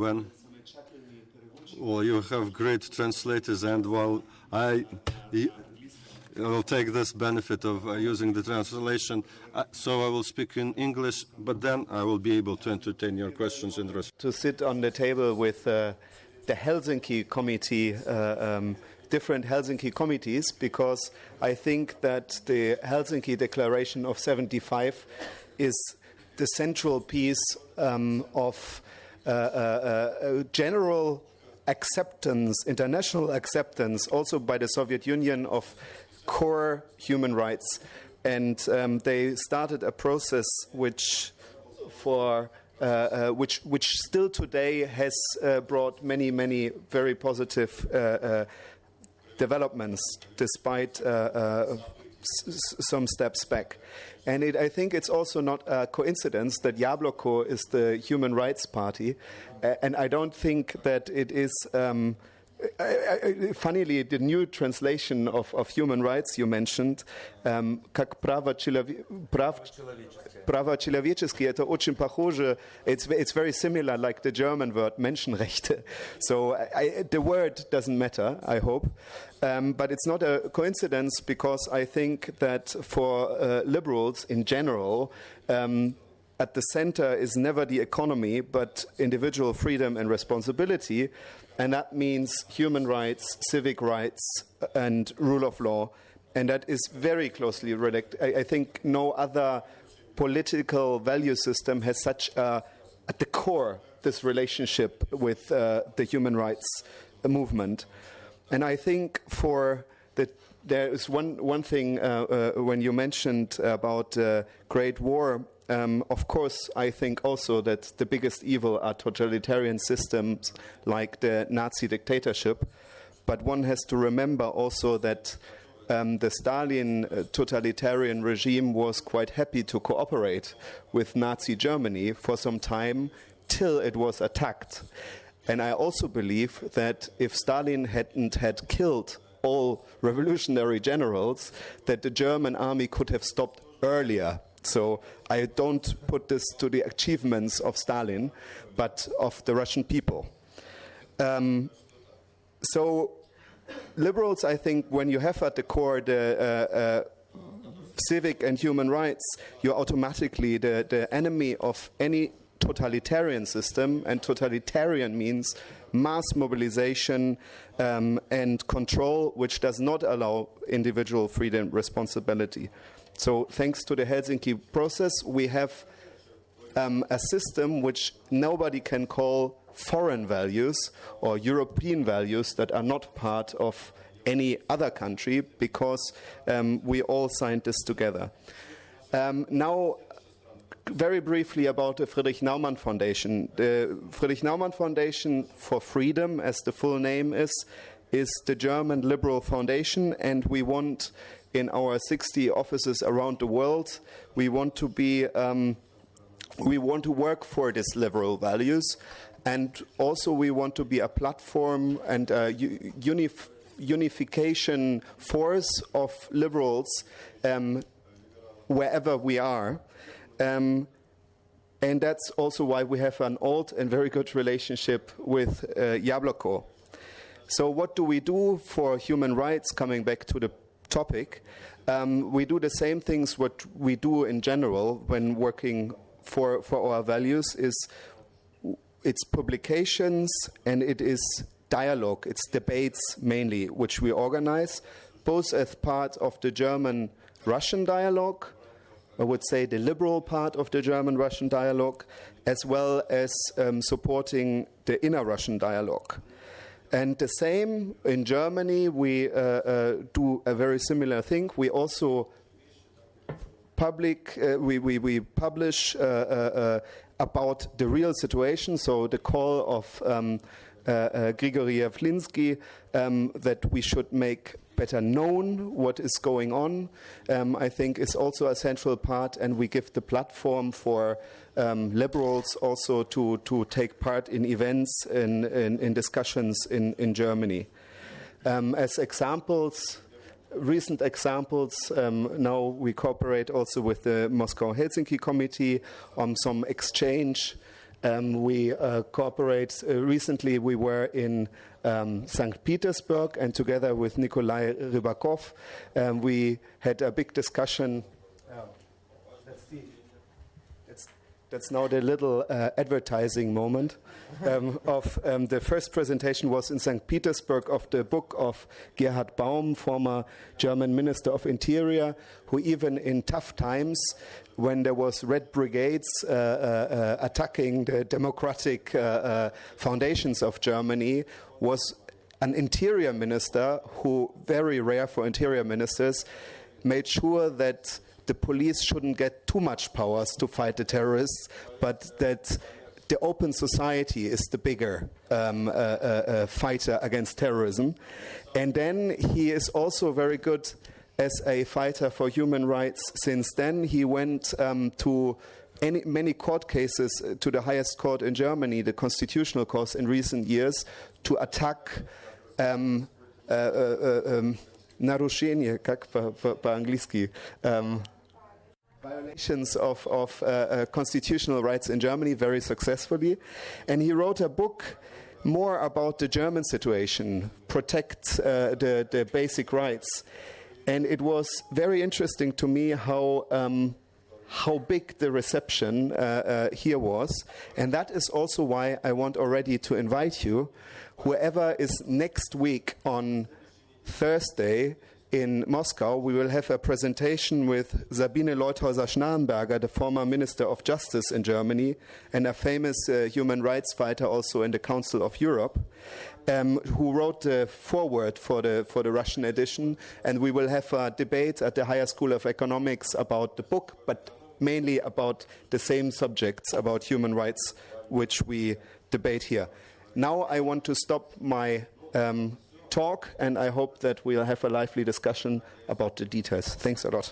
when you have great translators, and while I will take this benefit of using the translation, so I will speak in English, but then I will be able to entertain your questions in Russian. To sit on the table with the Helsinki Committee, different Helsinki committees, because I think that the Helsinki Declaration of 75 is the central piece of general acceptance, international acceptance, also by the Soviet Union, of core human rights. And they started a process which still today has brought many very positive developments, despite some steps back. And I think it's also not a coincidence that Jabloko is the Human Rights Party, and I don't think that it is. Funnily, the new translation of human rights you mentioned, как права человеческие, это очень похоже. It's very similar, like the German word Menschenrechte. So the word doesn't matter, I hope. But it's not a coincidence, because I think that for liberals in general, at the center is never the economy, but individual freedom and responsibility. And that means human rights, civic rights, and rule of law. And that is very closely related. I think no other political value system has such at the core this relationship with the human rights movement. And I think there is one thing when you mentioned about Great War. Of course, I think also that the biggest evil are totalitarian systems like the Nazi dictatorship. But one has to remember also that the Stalin totalitarian regime was quite happy to cooperate with Nazi Germany for some time till it was attacked. And I also believe that if Stalin hadn't had killed all revolutionary generals, that the German army could have stopped earlier. So I don't put this to the achievements of Stalin, but of the Russian people. So liberals, I think, when you have at the core the civic and human rights, you're automatically the enemy of any totalitarian system, and totalitarian means mass mobilization and control, which does not allow individual freedom and responsibility. So thanks to the Helsinki process, we have a system which nobody can call foreign values or European values that are not part of any other country, because we all signed this together. Now, very briefly about the Friedrich Naumann Foundation. The Friedrich Naumann Foundation for Freedom, as the full name is the German liberal foundation, and we want, in our 60 offices around the world, we want to work for these liberal values, and also we want to be a platform and a unification force of liberals wherever we are. And that's also why we have an old and very good relationship with Jabloko. So what do we do for human rights, coming back to the topic? We do the same things what we do in general when working for our values. It's publications and it is dialogue. It's debates mainly, which we organize, both as part of the German-Russian dialogue, I would say the liberal part of the German-Russian dialogue, as well as supporting the inner Russian dialogue. And the same in Germany, we do a very similar thing. We also we publish about the real situation, so the call of Grigory Yavlinsky that we should make better known what is going on, I think is also a central part, and we give the platform for liberals also to take part in events, in discussions in Germany. As examples, recent examples, now we cooperate also with the Moscow Helsinki Committee on some exchange We cooperate. Recently, we were in St. Petersburg, and together with Nikolai Rybakov, we had a big discussion. That's now the little advertising moment of the first presentation was in St. Petersburg of the book of Gerhard Baum, former German Minister of Interior, who even in tough times, when there was Red Brigades attacking the democratic foundations of Germany, was an interior minister who, very rare for interior ministers, made sure that the police shouldn't get too much powers to fight the terrorists, but that the open society is the bigger fighter against terrorism. And then he is also very good as a fighter for human rights. Since then, he went to many court cases to the highest court in Germany, the Constitutional Court, in recent years, to attack naruszenie, как по-английски, violations of constitutional rights in Germany very successfully. And he wrote a book more about the German situation, Protect the Basic Rights. And it was very interesting to me how big the reception here was. And that is also why I want already to invite you, whoever is next week on Thursday in Moscow, we will have a presentation with Sabine Leuthäuser-Schnarrenberger, the former Minister of Justice in Germany, and a famous human rights fighter also in the Council of Europe, who wrote the foreword for the Russian edition. And we will have a debate at the Higher School of Economics about the book, but mainly about the same subjects, about human rights, which we debate here. Now I want to stop my talk, and I hope that we'll have a lively discussion about the details. Thanks a lot.